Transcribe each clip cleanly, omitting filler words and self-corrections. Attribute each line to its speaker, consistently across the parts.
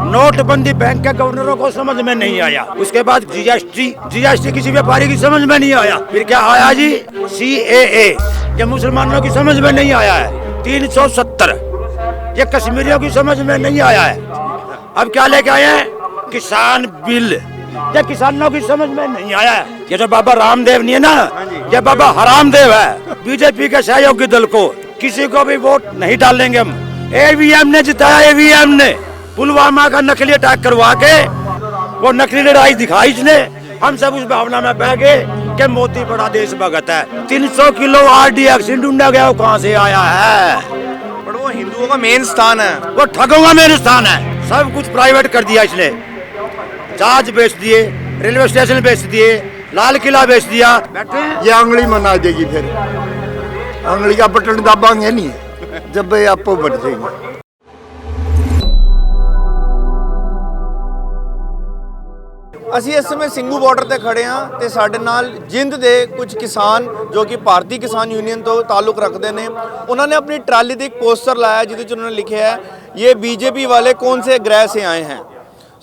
Speaker 1: नोटबंदी बैंक के गवर्नरों को समझ में नहीं आया। उसके बाद जीएसटी किसी व्यापारी की समझ में नहीं आया। फिर क्या आया जी, CAA, ये मुसलमानों की समझ में नहीं आया है। 370, ये कश्मीरियों की समझ में नहीं आया है। अब क्या लेके आए हैं, किसान बिल, ये किसानों की समझ में नहीं आया है। ये जो बाबा रामदेव नहीं है ना, ये बाबा हरामदेव है। बीजेपी के सहयोगी दल को किसी को भी वोट नहीं डालेंगे हम। AVM ने जिताया, AVM ने पुलवामा का नकली अटैक करवा के वो नकली लड़ाई दिखाई इसने। हम सब उस भावना में बह गए कि मोदी बड़ा देशभक्त है। 300 किलो RDX ढूंढा गया, वो कहाँ से आया है?
Speaker 2: पर वो हिंदुओं का मेन स्थान है,
Speaker 1: वो ठगों का मेन स्थान है। सब कुछ प्राइवेट कर दिया इसने। जहाज बेच दिए, रेलवे स्टेशन बेच दिए, लाल किला बेच दिया।
Speaker 3: ये आंगली मना देगी, फिर आंगली का बटन दबाएंगे नहीं, जब ये आपको बढ़ जाएंगे।
Speaker 2: ਅਸੀਂ ਇਸ ਸਮੇਂ ਸਿੰਘੂ ਬਾਰਡਰ ਤੇ ਖੜੇ ਹਾਂ ਤੇ ਸਾਡੇ ਨਾਲ ਜਿੰਦ ਦੇ ਕੁਝ ਕਿਸਾਨ ਜੋ ਕਿ ਭਾਰਤੀ ਕਿਸਾਨ ਯੂਨੀਅਨ ਤੋਂ ਤਾਲੁਕ ਰੱਖਦੇ ਨੇ, ਉਹਨਾਂ ਨੇ ਆਪਣੀ ਟਰਾਲੀ ਤੇ ਇੱਕ ਪੋਸਟਰ ਲਾਇਆ ਜਿਹਦੇ ਚ ਉਹਨਾਂ ਨੇ ਲਿਖਿਆ ਹੈ, ਇਹ बीजेपी वाले कौन से ग्रह से आए हैं।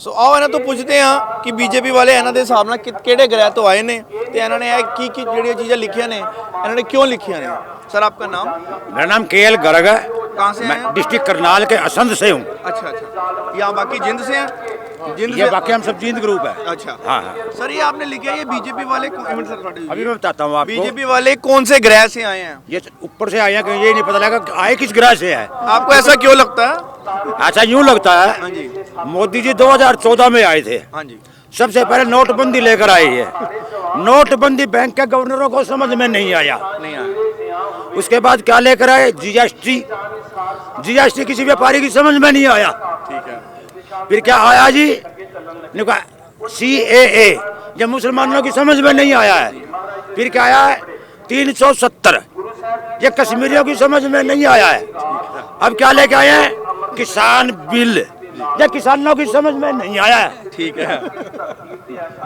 Speaker 2: ਸੋ ਆਓ ਇਹਨਾਂ ਤੋਂ ਪੁੱਛਦੇ ਹਾਂ ਕਿ बीजेपी ਵਾਲੇ ਇਹਨਾਂ ਦੇ ਹਿਸਾਬ ਨਾਲ ਕਿਹੜੇ ਗ੍ਰਹਿ ਤੋਂ ਆਏ ਨੇ ਤੇ ਇਹਨਾਂ ਨੇ ਇਹ ਕੀ ਜਿਹੜੀਆਂ ਚੀਜ਼ਾਂ ਲਿਖੀਆਂ ਨੇ ਇਹਨਾਂ ਨੇ ਕਿਉਂ ਲਿਖੀਆਂ ਨੇ। सर आपका नाम?
Speaker 1: मेरा नाम KL गर्ग है।
Speaker 2: कहाँ से
Speaker 1: मैं
Speaker 2: हैं?
Speaker 1: डिस्ट्रिक्ट करनाल के असंध से हूँ।
Speaker 2: अच्छा अच्छा, यहाँ बाकी जिंद से हैं? जिंद
Speaker 1: ये
Speaker 2: से?
Speaker 1: बाकी हम सब जींद ग्रुप है।
Speaker 2: अच्छा
Speaker 1: हाँ हाँ।
Speaker 2: सर ये आपने लिखा है ये बीजेपी वाले
Speaker 1: अभी मैं बताता हूँ आपको।
Speaker 2: बीजेपी वाले कौन से ग्रह से आए हैं?
Speaker 1: ये ऊपर से आए हैं, ये नहीं पता लगा कि आए किस ग्रह से है।
Speaker 2: आपको ऐसा क्यों लगता है?
Speaker 1: ऐसा यूँ लगता
Speaker 2: हाँ
Speaker 1: है,
Speaker 2: जी
Speaker 1: मोदी जी 2014 में आए थे।
Speaker 2: हाँ जी
Speaker 1: सबसे पहले नोटबंदी लेकर आई है। नोटबंदी बैंक के गवर्नरों को समझ में नहीं आया।
Speaker 2: नहीं आया।
Speaker 1: उसके बाद क्या लेकर आए, जीएसटी किसी व्यापारी की समझ में नहीं आया।
Speaker 2: ठीक है।
Speaker 1: फिर क्या आया जी, CAA, ये मुसलमानों की समझ में नहीं आया है। फिर क्या आया है, 370, ये कश्मीरियों की समझ में नहीं आया है। अब क्या लेके आए हैं, किसान बिल, ये किसानों की समझ में नहीं आया है।
Speaker 2: ठीक है।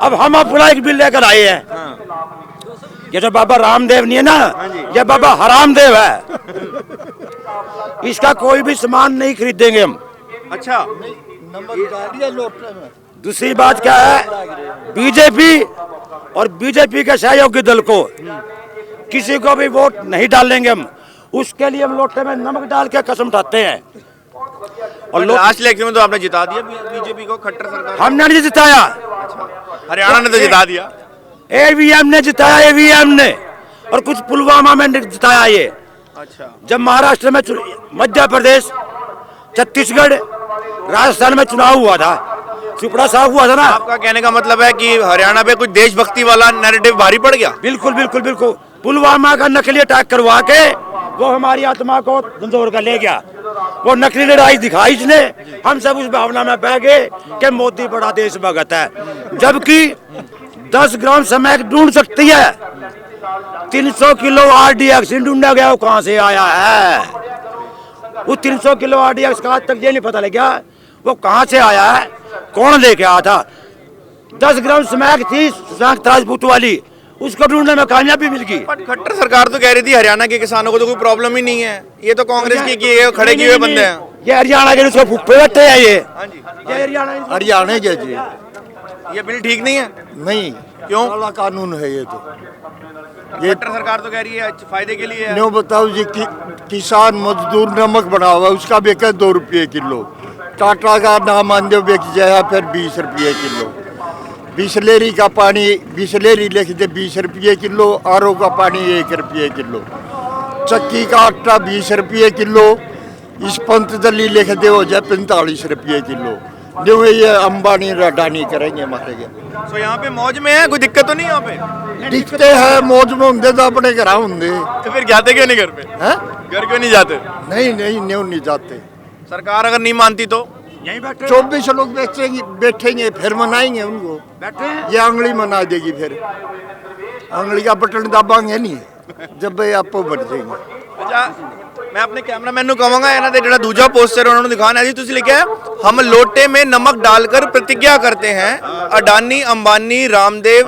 Speaker 1: अब हम अपना एक बिल लेकर आए हैं।
Speaker 2: हाँ।
Speaker 1: ये जो बाबा रामदेव नहीं है ना,
Speaker 2: जी।
Speaker 1: ये बाबा हरामदेव है। इसका कोई भी सामान नहीं खरीदेंगे हम।
Speaker 2: अच्छा
Speaker 1: दूसरी बात क्या है, बीजेपी और बीजेपी के सहयोगी दल को किसी को भी वोट नहीं डालेंगे हम। उसके लिए हम लोटे में नमक डाल के कसम उठाते हैं।
Speaker 2: और लास्ट इलेक्शन में तो आपने जिता दिया बीजेपी को, खट्टर सरकार।
Speaker 1: हमने नहीं जिताया,
Speaker 2: हरियाणा ने तो जिता दिया।
Speaker 1: AVM ने जिताया, AVM ने, और कुछ पुलवामा में जिताया ये।
Speaker 2: अच्छा।
Speaker 1: जब महाराष्ट्र में, मध्य प्रदेश, छत्तीसगढ़, राजस्थान में चुनाव हुआ था, चुपड़ा साहब हुआ था ना।
Speaker 2: आपका कहने का मतलब है कि हरियाणा पे कुछ देशभक्ति वाला नैरेटिव भारी पड़ गया।
Speaker 1: बिल्कुल बिल्कुल बिल्कुल। पुलवामा का नकली अटैक करवा के वो हमारी आत्मा को झंझोर कर ले गया। वो नकली लड़ाई दिखाई इसने। हम सब उस भावना में बह गए कि मोदी बड़ा देशभक्त है। जबकि 10 ग्राम स्मैक ढूंढ सकती है, 300 किलो RDX ढूंढा गया, वो कहाँ से आया है? वो 300 किलो RDX का आज तक ये नहीं पता लगा वो कहाँ से आया है, कौन लेके आया था। 10 ग्राम स्मैक थी सुशांत राजपूत वाली, उसको ढूंढने में कामयाबी मिल गई।
Speaker 2: बट खट्टर सरकार तो कह रही थी हरियाणा के किसानों को तो कोई प्रॉब्लम ही नहीं है, ये तो कांग्रेस की किए खड़े किए हुए बंदे हैं।
Speaker 1: ये हरियाणा के उसको फुप्पे बैठे हैं ये।
Speaker 2: हाँ जी।
Speaker 1: ये
Speaker 3: हरियाणा के जी
Speaker 2: ये बिल ठीक नहीं है।
Speaker 3: नहीं,
Speaker 2: क्यों?
Speaker 3: काला कानून है ये तो।
Speaker 2: ये खट्टर सरकार तो कह रही है फायदे के लिए है।
Speaker 3: न्यू बताओ जी, किसान मजदूर नमक बना हुआ है, उसका बिके 2 रुपये किलो। टाटा का नाम आंदे बिक जाए फिर 20 रुपये किलो। बिसलेरी का पानी, बिसलेरी लिख दे 20 रुपये किलो। RO का पानी 1 रुपये किलो। चक्की का आटा 20 रुपये किलो। इस पंतजली लिख दे हो जाए 45 रुपये किलो। जो ये अंबानी अडानी करेंगे हमारे के।
Speaker 2: तो यहाँ पे मौज में है, कोई दिक्कत तो नहीं यहाँ पे?
Speaker 3: दिखते हैं मौज में होंगे तो अपने घर होंगे।
Speaker 2: तो फिर जाते क्यों नहीं घर पे?
Speaker 3: हैं?
Speaker 2: घर क्यों नहीं जाते?
Speaker 3: नहीं नहीं, न्यू नहीं जाते।
Speaker 2: सरकार अगर नहीं मानती तो
Speaker 1: यहीं बैठे
Speaker 3: 24 लोग बैठेंगे फिर मनाएंगे उनको।
Speaker 1: बैठे हैं।
Speaker 3: ये आंगली मना देगी, फिर आंगली का बटन दबाएंगे नहीं, जब ये आपको बढ़ जाएंगे।
Speaker 2: अच्छा, मैं अपने कैमरामैन ਨੂੰ ਕਹਾਂਗਾ ਇਹਨਾਂ ਦੇ ਜਿਹੜਾ ਦੂਜਾ ਪੋਸਟਰ ਉਹਨਾਂ ਨੂੰ ਦਿਖਾਣਾ ਜੀ। ਤੁਸੀਂ ਲਿਖਿਆ है हम लोटे में नमक डालकर प्रतिज्ञा करते हैं, अडानी अंबानी रामदेव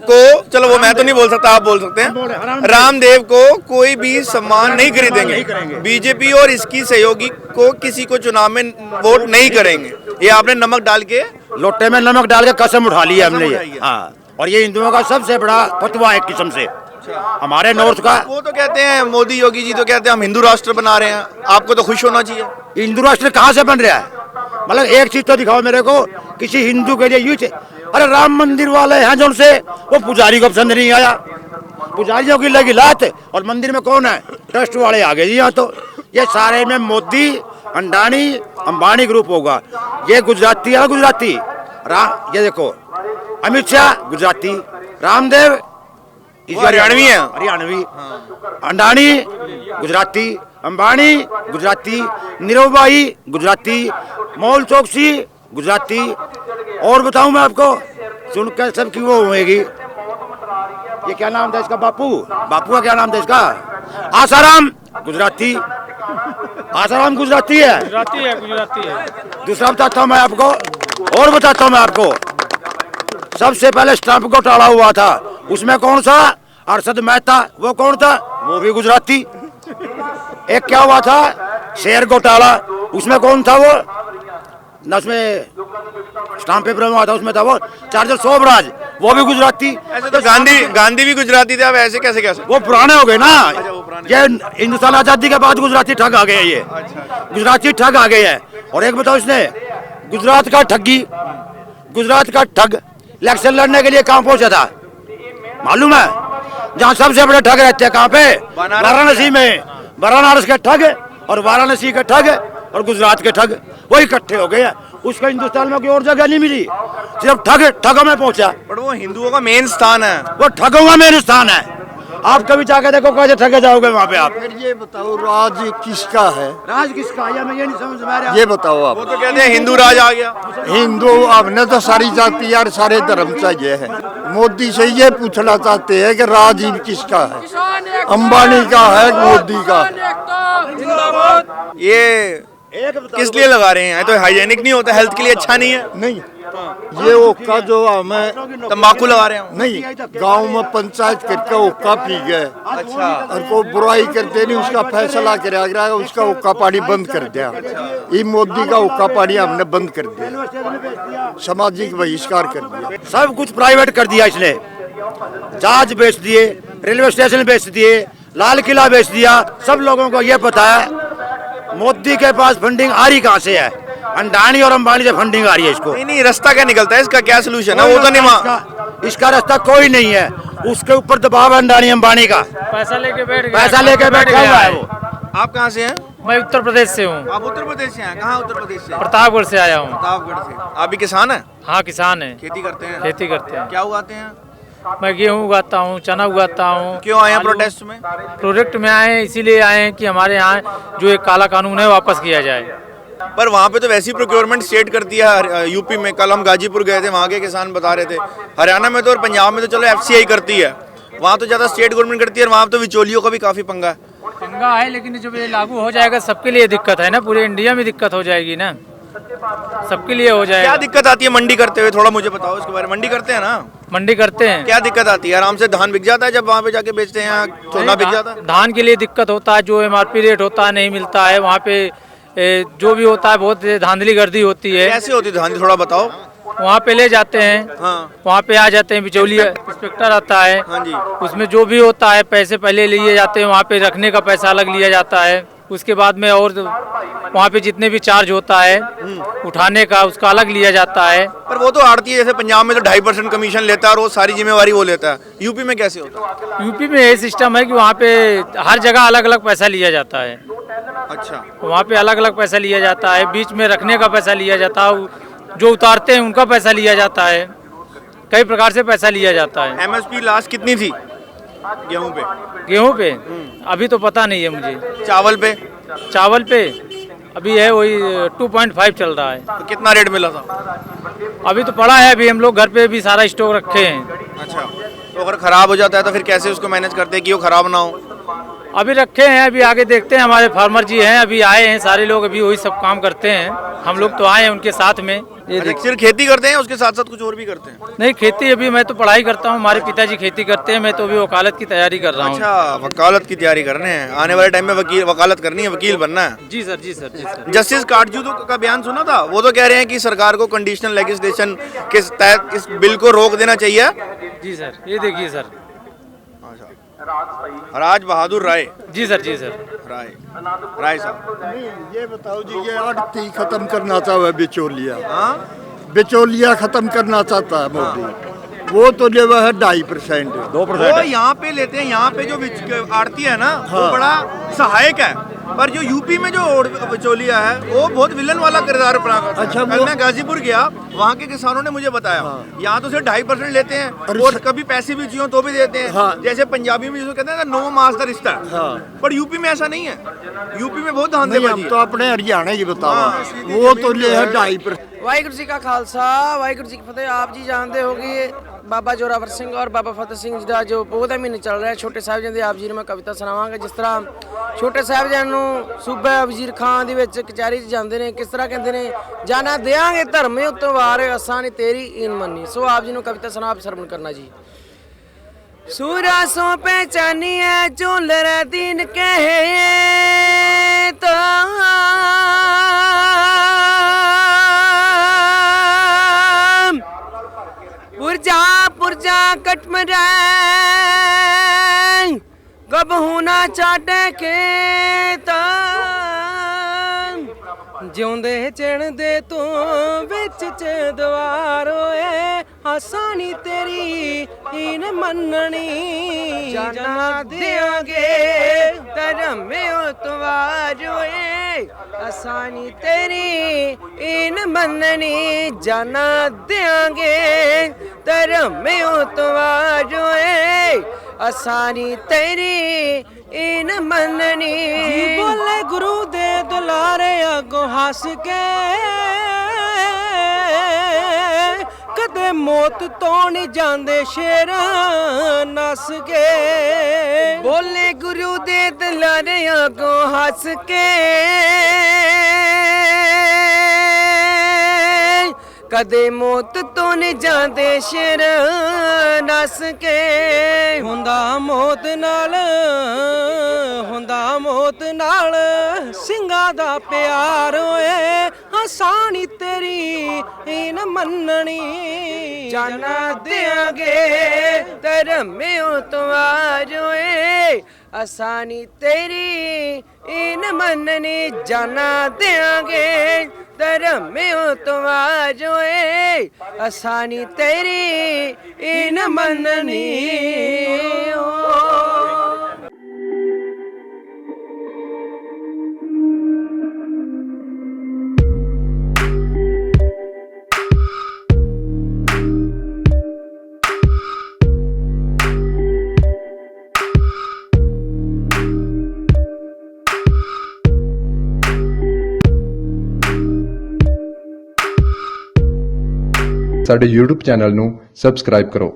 Speaker 2: को, चलो वो मैं तो नहीं बोल सकता, आप बोल सकते हैं, रामदेव को कोई भी सम्मान नहीं खरीदेंगे, बीजेपी और इसकी सहयोगी को किसी को चुनाव में वोट नहीं करेंगे। ये आपने नमक डाल के,
Speaker 1: लोटे में नमक डाल के कसम उठा ली है हमने ये। हाँ, और ये हिंदुओं का सबसे बड़ा फतवा है एक किस्म से हमारे नॉर्थ का।
Speaker 2: वो तो कहते हैं, मोदी योगी जी तो कहते हैं हम हिंदू राष्ट्र बना रहे हैं, आपको तो खुश होना चाहिए।
Speaker 1: हिंदू राष्ट्र कहाँ से बन रहा है? मतलब एक चीज तो दिखाओ मेरे को, किसी हिंदू के लिए यूं अरे राम मंदिर वाले हैं जो उनसे वो पुजारी को पसंद नहीं आया, पुजारियों की लगी लात, और मंदिर में कौन है? ट्रस्ट वाले आ गए जी यहाँ। तो ये सारे में मोदी, अंडानी, अंबानी ग्रुप होगा। ये गुजराती है, गुजराती ये देखो, अमित शाह गुजराती, रामदेव
Speaker 2: हरियाणवी है,
Speaker 1: हरियाणवी, अंडानी गुजराती, अंबानी गुजराती, नीरव भाई गुजराती, मौल चौकसी गुजराती, और बताऊं मैं आपको, सुनकर सबकी वो होगी। ये क्या नाम था इसका? बापू का क्या नाम था इसका? आसाराम गुजराती, आसाराम गुजराती है, गुजराती है। दूसरा बताता हूँ मैं आपको, और बताता हूँ मैं आपको, सबसे पहले स्टैंप घोटाला हुआ था, उसमें कौन सा? अरशद मेहता, वो कौन था? वो भी गुजराती। एक क्या हुआ था? शेयर घोटाला, उसमें कौन था वो? न उसमें स्टाम्प पेपर में हुआ था, उसमें था वो चार्जर सोबराज, वो भी गुजराती।
Speaker 2: ऐसे तो गांधी भी गुजराती थे, अब ऐसे कैसे कैसे?
Speaker 1: वो पुराने हो गए ना। ये हिंदुस्तान आजादी के बाद गुजराती ठग आ गए, ये गुजराती ठग आ गए हैं। और एक बताओ, इसने गुजरात का ठगी, गुजरात का ठग इलेक्शन लड़ने के लिए कहाँ पहुंचा था मालूम है? जहाँ सबसे बड़े ठग रहते हैं कहाँ पे? वाराणसी में। वाराणसी के ठग और वाराणसी के ठग और गुजरात के ठग वही इकट्ठे हो गए हैं। उसको हिंदुस्तान में कोई और जगह नहीं मिली, सिर्फ ठगों में पहुंचा।
Speaker 2: पर वो हिंदुओं का मेन स्थान है,
Speaker 1: वो ठगों का मेन स्थान है। आप कभी जाके देखो कैसे ठगे जाओगे वहाँ पे आप।
Speaker 3: फिर ये बताओ राज किसका है?
Speaker 1: राज किसका? या मैं ये नहीं समझ में आ रहा।
Speaker 3: ये बताओ आप।
Speaker 2: वो तो कहते हैं हिंदू राज आ गया।
Speaker 3: हिंदू हमने तो सारी जाति यार सारे धर्म चाहिए है। मोदी से ये पूछना चाहते हैं कि राज किसका है? अंबानी का है, मोदी का?
Speaker 2: ये किस लिए लगा रहे हैं? तो हाइजेनिक नहीं होता, हेल्थ के लिए अच्छा नहीं है।
Speaker 3: नहीं, ये ओका जो हमें
Speaker 2: तंबाकू लगा रहे हैं।
Speaker 3: नहीं, गांव में पंचायत करके ओका पी गए।
Speaker 2: अच्छा,
Speaker 3: और को बुराई करते नहीं, उसका फैसला कराया, उसका ओका पानी बंद कर दिया। ये मोदी का ओका पानी हमने बंद कर दिया, सामाजिक बहिष्कार कर दिया।
Speaker 1: सब कुछ प्राइवेट कर दिया इसने। जहाज बेच दिए, रेलवे स्टेशन बेच दिए, लाल किला बेच दिया। सब लोगों को ये पता है मोदी के पास फंडिंग आ रही कहाँ से है? अंडानी और अंबानी से फंडिंग आ रही है इसको।
Speaker 2: नहीं, रास्ता क्या निकलता है इसका? क्या सोल्यूशन है? वो तो नहीं,
Speaker 1: इसका रास्ता कोई नहीं है। उसके ऊपर दबाव है अंडानी अंबानी का।
Speaker 4: पैसा लेके बैठा
Speaker 1: हुआ है वो।
Speaker 2: आप कहाँ से हैं?
Speaker 4: मैं उत्तर प्रदेश से हूँ,
Speaker 2: आप उत्तर प्रदेश से हैं? कहाँ उत्तर प्रदेश से?
Speaker 4: प्रतापगढ़ से आया हूँ।
Speaker 2: प्रतापगढ़ से। आप भी किसान हैं?
Speaker 4: हाँ, किसान है,
Speaker 2: खेती करते हैं?
Speaker 4: खेती करते हैं।
Speaker 2: क्या उगाते हैं?
Speaker 4: मैं गेहूँ उगाता हूँ, चना उगाता हूँ।
Speaker 2: क्यों आए हैं प्रोटेस्ट में?
Speaker 4: प्रोजेक्ट में आए हैं, इसीलिए आए हैं कि हमारे यहाँ जो एक काला कानून है वापस किया जाए।
Speaker 2: पर वहाँ पे तो वैसी प्रोक्योरमेंट स्टेट करती है यूपी में। कल हम गाजीपुर गए थे, वहाँ के किसान बता रहे थे। हरियाणा में तो और पंजाब में तो चलो FCI करती है, वहाँ तो ज़्यादा स्टेट गवर्नमेंट करती है। और वहाँ तो बिचौलियों का भी काफ़ी पंगा है।
Speaker 4: पंगा है, लेकिन जब ये लागू हो जाएगा सबके लिए दिक्कत है ना, पूरे इंडिया में दिक्कत हो जाएगी ना, सबके लिए हो जाएगा।
Speaker 2: क्या दिक्कत आती है मंडी करते हुए? थोड़ा मुझे बताओ इसके बारे में। मंडी करते हैं ना?
Speaker 4: मंडी करते हैं।
Speaker 2: क्या दिक्कत आती है? आराम से धान बिक जाता है जब वहाँ पे जाके बेचते हैं, सोना बिक जाता है?
Speaker 4: धान के लिए दिक्कत होता है, जो MRP रेट होता है नहीं मिलता है वहाँ पे। जो भी होता है बहुत धांधली गर्दी होती है।
Speaker 2: कैसे होती है धांधली, थोड़ा बताओ।
Speaker 4: वहाँ पे ले जाते हैं,
Speaker 2: हाँ,
Speaker 4: वहाँ पे आ जाते हैं, बिचौलिया इंस्पेक्टर आता है।
Speaker 2: हाँ जी।
Speaker 4: उसमें जो भी होता है पैसे पहले लिए जाते हैं, वहाँ पे रखने का पैसा अलग लिया जाता है। उसके बाद में और वहाँ पे जितने भी चार्ज होता है उठाने का, उसका अलग लिया जाता है।
Speaker 2: पर वो तो आड़ती है, जैसे पंजाब में तो 2.5% कमीशन लेता है और वो सारी जिम्मेवारी वो लेता है। यूपी में कैसे होता है?
Speaker 4: यूपी में ये सिस्टम है कि वहाँ पे हर जगह अलग अलग पैसा लिया जाता है।
Speaker 2: अच्छा,
Speaker 4: वहाँ पे अलग अलग पैसा लिया जाता है, बीच में रखने का पैसा लिया जाता है, जो उतारते हैं उनका पैसा लिया जाता है, कई प्रकार से पैसा लिया जाता है।
Speaker 2: MSP लास्ट कितनी थी गेहूं पे?
Speaker 4: गेहूं पे अभी तो पता नहीं है मुझे।
Speaker 2: चावल पे?
Speaker 4: चावल पे अभी है वही 2.5 चल रहा है।
Speaker 2: तो कितना रेट मिला था?
Speaker 4: अभी तो पड़ा है, अभी हम लोग घर पे भी सारा स्टॉक रखे हैं।
Speaker 2: अच्छा, तो अगर खराब हो जाता है तो फिर कैसे उसको मैनेज करते हैं कि वो खराब ना हो?
Speaker 4: अभी रखे हैं, अभी आगे देखते हैं। हमारे फार्मर जी हैं, अभी आए हैं सारे लोग, अभी वही सब काम करते हैं। हम लोग तो आए हैं उनके साथ में। ये
Speaker 2: अच्छा, सिर्फ खेती करते हैं उसके साथ साथ कुछ और भी करते हैं?
Speaker 4: नहीं, खेती अभी मैं तो पढ़ाई करता हूँ, हमारे पिताजी खेती करते हैं, मैं तो अभी वकालत की तैयारी कर रहा हूँ।
Speaker 2: अच्छा, वकालत की तैयारी कर रहे हैं, आने वाले टाइम में वकालत करनी है, वकील बनना है।
Speaker 4: जी सर, जी सर, जी सर।
Speaker 2: जस्टिस काटजू का बयान सुना था, वो तो कह रहे हैं कि सरकार को कंडीशनल लेजिस्लेशन के तहत इस बिल को रोक देना चाहिए।
Speaker 4: जी सर, ये देखिए सर।
Speaker 2: राज बहादुर राय।
Speaker 4: जी सर, जी सर।
Speaker 2: राय साहब,
Speaker 3: ये बताओ जी, ये आड़ती खत्म करना चाहता है बिचौलिया।
Speaker 2: हाँ,
Speaker 3: बिचौलिया खत्म करना चाहता है मोदी। वो तो ले है 2.5%।
Speaker 1: 2%।
Speaker 2: वो यहाँ पे लेते हैं, यहाँ पे जो आड़ती है ना, वो बड़ा सहायक है, पर जो यूपी में जो बिचौलिया है वो बहुत विलन वाला किरदार अपना करता है।
Speaker 3: अच्छा,
Speaker 2: कल मैं गाजीपुर गया, वहाँ के किसानों ने मुझे बताया, यहाँ तो सिर्फ 2.5% लेते हैं और कभी पैसे भी चाहिए तो भी देते हैं।
Speaker 3: हाँ।
Speaker 2: जैसे पंजाबी में जिसको कहते हैं ना, 9 मास का रिश्ता है।
Speaker 3: हाँ।
Speaker 2: पर यूपी में ऐसा नहीं है, यूपी में बहुत
Speaker 3: नहीं,
Speaker 2: धांधलेबाजी
Speaker 3: हम तो
Speaker 2: है।
Speaker 3: अपने हरियाणा की बताओ,
Speaker 2: हाँ।
Speaker 3: वो तो ले है 2.5%।
Speaker 5: ਵਾਹਿਗੁਰੂ ਜੀ ਕਾ ਖਾਲਸਾ ਵਾਹਿਗੁਰੂ ਜੀ ਕੀ ਫਤਿਹ। ਆਪ ਜੀ ਜਾਣਦੇ ਹੋਗੇ ਬਾਬਾ ਜੋਰਾਵਰ ਸਿੰਘ ਔਰ ਬਾਬਾ ਫਤਿਹ ਸਿੰਘ ਜੀ ਦਾ ਜੋ ਪੋਹ ਦਾ ਮਹੀਨਾ ਚੱਲ ਰਿਹਾ। ਛੋਟੇ ਸਾਹਿਬਜ਼ਾਦੇ ਦੇ ਆਪ ਜੀ ਨੂੰ ਮੈਂ ਕਵਿਤਾ ਸੁਣਾਵਾਂਗਾ। ਜਿਸ ਤਰ੍ਹਾਂ ਛੋਟੇ ਸਾਹਿਬਜ਼ਾਦਿਆਂ ਨੂੰ ਸੂਬਾ ਵਜ਼ੀਰ ਖਾਨ ਦੇ ਵਿੱਚ ਕਚਹਿਰੀ 'ਚ ਜਾਂਦੇ ਨੇ, ਕਿਸ ਤਰ੍ਹਾਂ ਕਹਿੰਦੇ ਨੇ, ਜਾਨਾ ਦਿਆਂਗੇ ਧਰਮੇ ਉਤੋਂ ਵਾਰ ਅਸਾਂ ਨੇ ਤੇਰੀ ਈਨ ਮੰਨੀ। ਸੋ ਆਪ ਜੀ ਨੂੰ ਕਵਿਤਾ ਸੁਣਾ, ਆਪ ਸਰਵਣ ਕਰਨਾ ਜੀ। सूरा सो पहचानी है झोलर दीन कहे तो पुरजा पुरजा कटमरा कब होना चाटे के तो ਜਿਉਂਦੇ ਚੜਦੇ ਤੋਂ ਵਿੱਚ ਚ ਦਵਾਰ ਓਏ ਆਸਾਨੀ ਤੇਰੀ ਈਨ ਮੰਨਣੀ ਜਾਨਾ ਦਿਆਂਗੇ ਧਰਮੇ ਉਤਵਾਰ ਓਏ ਆਸਾਨੀ ਤੇਰੀ ਈਨ ਮੰਨਣੀ ਜਾਨਾ ਦਿਆਂਗੇ ਧਰਮੇ ਉਤਵਾਰ ਓਏ ਆਸਾਨੀ ਤੇਰੀ इन मननी। बोले गुरु दे दुलारे अगो हस के कदे मौत तो नहीं जांदे शेर नस के। बोले गुरु दे दुलारे अगो हस के कदे मौत तो नहीं जांदे शेर नस के। हुंदा मौत नाल ਸਿੰਘਾਂ ਦਾ ਪਿਆਰ ਓਏ ਆਸਾਨੀ ਤੇਰੀ ਈਨ ਮੰਨਣੀ ਜਾਨਾ ਦਿਆਂਗੇ ਧਰਮੇ ਉਤਵਾਰ ਓਏ ਆਸਾਨੀ ਤੇਰੀ ਈਨ ਮੰਨਣੀ ਜਾਨਾ ਦਿਆਂਗੇ ਧਰਮੇ ਉਤਵਾਰ ਓਏ ਆਸਾਨੀ ਤੇਰੀ ਈਨ ਮੰਨਣੀ।
Speaker 6: ਸਾਡੇ YouTube ਚੈਨਲ ਨੂੰ ਸਬਸਕ੍ਰਾਈਬ ਕਰੋ।